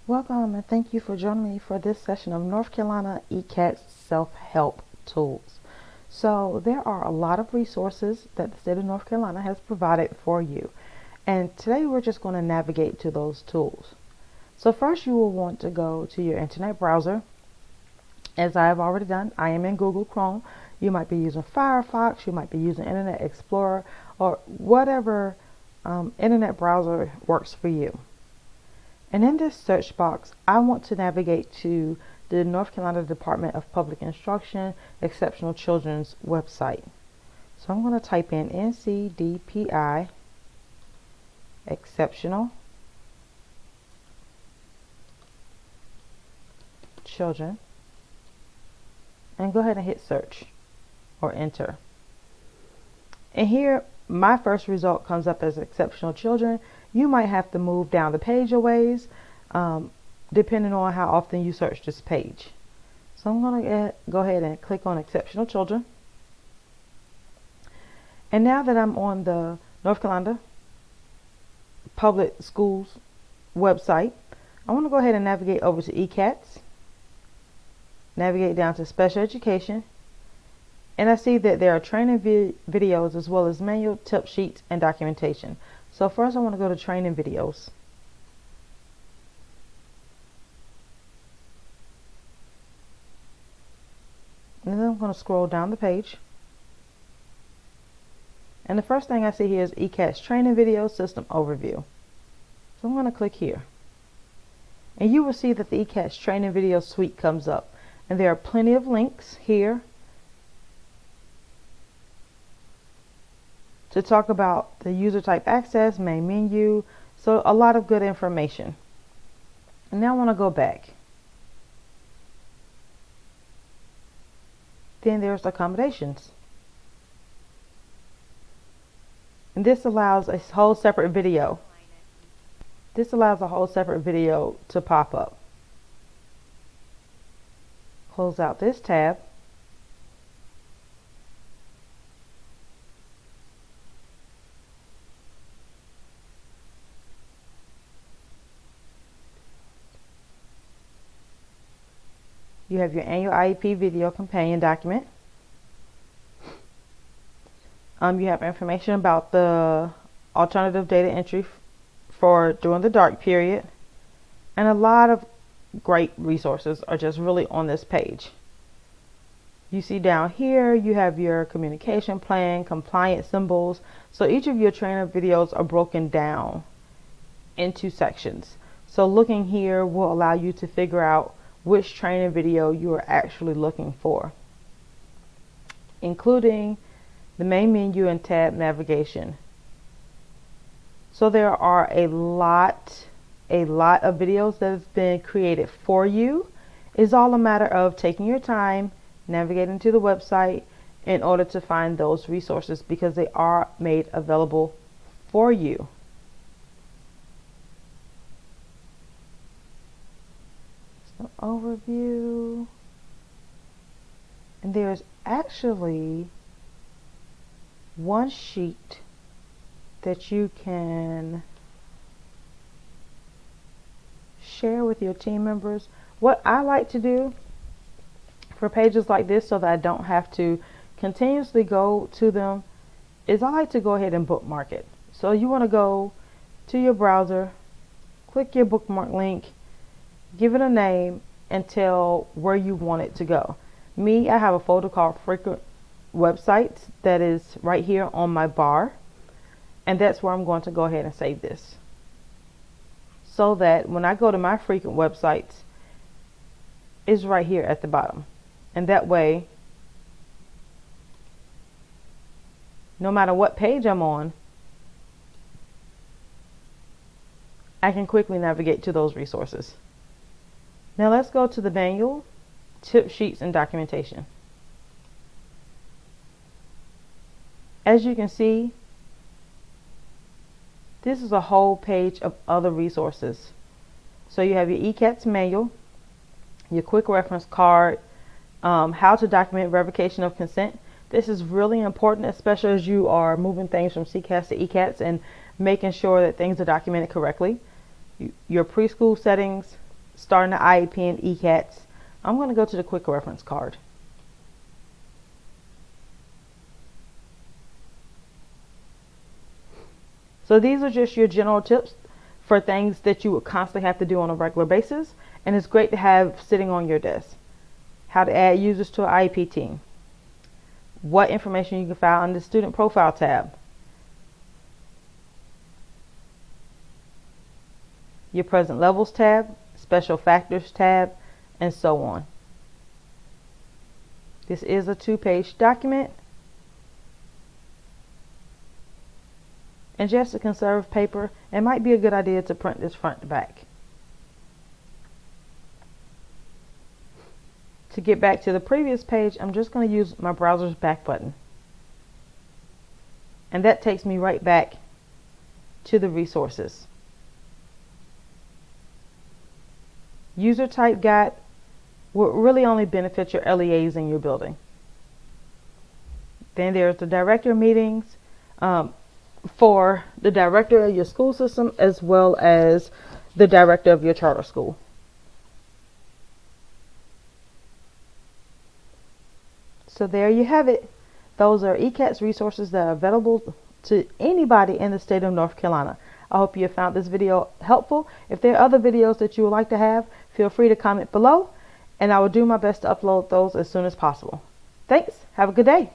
Welcome and thank you for joining me for this session of North Carolina ECATS self-help tools. So there are a lot of resources that the state of North Carolina has provided for you. And today we're just going to navigate to those tools. So first you will want to go to your internet browser. As I have already done, I am in Google Chrome. You might be using Firefox, you might be using Internet Explorer, or whatever internet browser works for you. And in this search box, I want to navigate to the North Carolina Department of Public Instruction Exceptional Children's website. So I'm going to type in NCDPI Exceptional Children and go ahead and hit search or enter. And here my first result comes up as exceptional children. You might have to move down the page a ways depending on how often you search this page. So I'm going to go ahead and click on exceptional children. And now that I'm on the North Carolina Public Schools website, I want to go ahead and navigate over to ECATS, navigate down to special education, and I see that there are training videos as well as manual tip sheets and documentation. So first I want to go to training videos. And then I'm going to scroll down the page. And the first thing I see here is ECATS training video system overview. So I'm going to click here. And you will see that the ECATS training video suite comes up. And there are plenty of links here to talk about the user type access, main menu, so a lot of good information. And now I want to go back. Then there's accommodations. And this allows a whole separate video. This allows a whole separate video to pop up. Close out this tab. You have your annual IEP video companion document. You have information about the alternative data entry for during the dark period. And a lot of great resources are just really on this page. You see down here, you have your communication plan, compliance symbols. So each of your trainer videos are broken down into sections. So looking here will allow you to figure out which training video you are actually looking for, including the main menu and tab navigation. So there are a lot of videos that have been created for you. It's all a matter of taking your time, navigating to the website in order to find those resources because they are made available for you. Overview, and there's actually one sheet that you can share with your team members. What I like to do for pages like this so that I don't have to continuously go to them is I like to go ahead and bookmark it. So you want to go to your browser, click your bookmark link, give it a name, and tell where you want it to go. Me, I have a folder called Frequent Websites that is right here on my bar, and that's where I'm going to go ahead and save this, so that when I go to my frequent websites, it's right here at the bottom. And that way, no matter what page I'm on, I can quickly navigate to those resources. Now let's go to the manual, tip sheets, and documentation. As you can see, this is a whole page of other resources. So you have your ECATS manual, your quick reference card, how to document revocation of consent. This is really important, especially as you are moving things from CCAS to ECATS and making sure that things are documented correctly. Your preschool settings, starting the IEP and ECATS, I'm going to go to the quick reference card. So these are just your general tips for things that you would constantly have to do on a regular basis, and it's great to have sitting on your desk. How to add users to an IEP team. What information you can find on the student profile tab. Your present levels tab, special factors tab, and so on. This is a 2-page document. And just to conserve paper, it might be a good idea to print this front to back. To get back to the previous page, I'm just going to use my browser's back button. And that takes me right back to the resources. User type guide will really only benefit your LEAs in your building. Then there's the director meetings for the director of your school system as well as the director of your charter school. So there you have it. Those are ECATS resources that are available to anybody in the state of North Carolina. I hope you have found this video helpful. If there are other videos that you would like to have, feel free to comment below, and I will do my best to upload those as soon as possible. Thanks. Have a good day.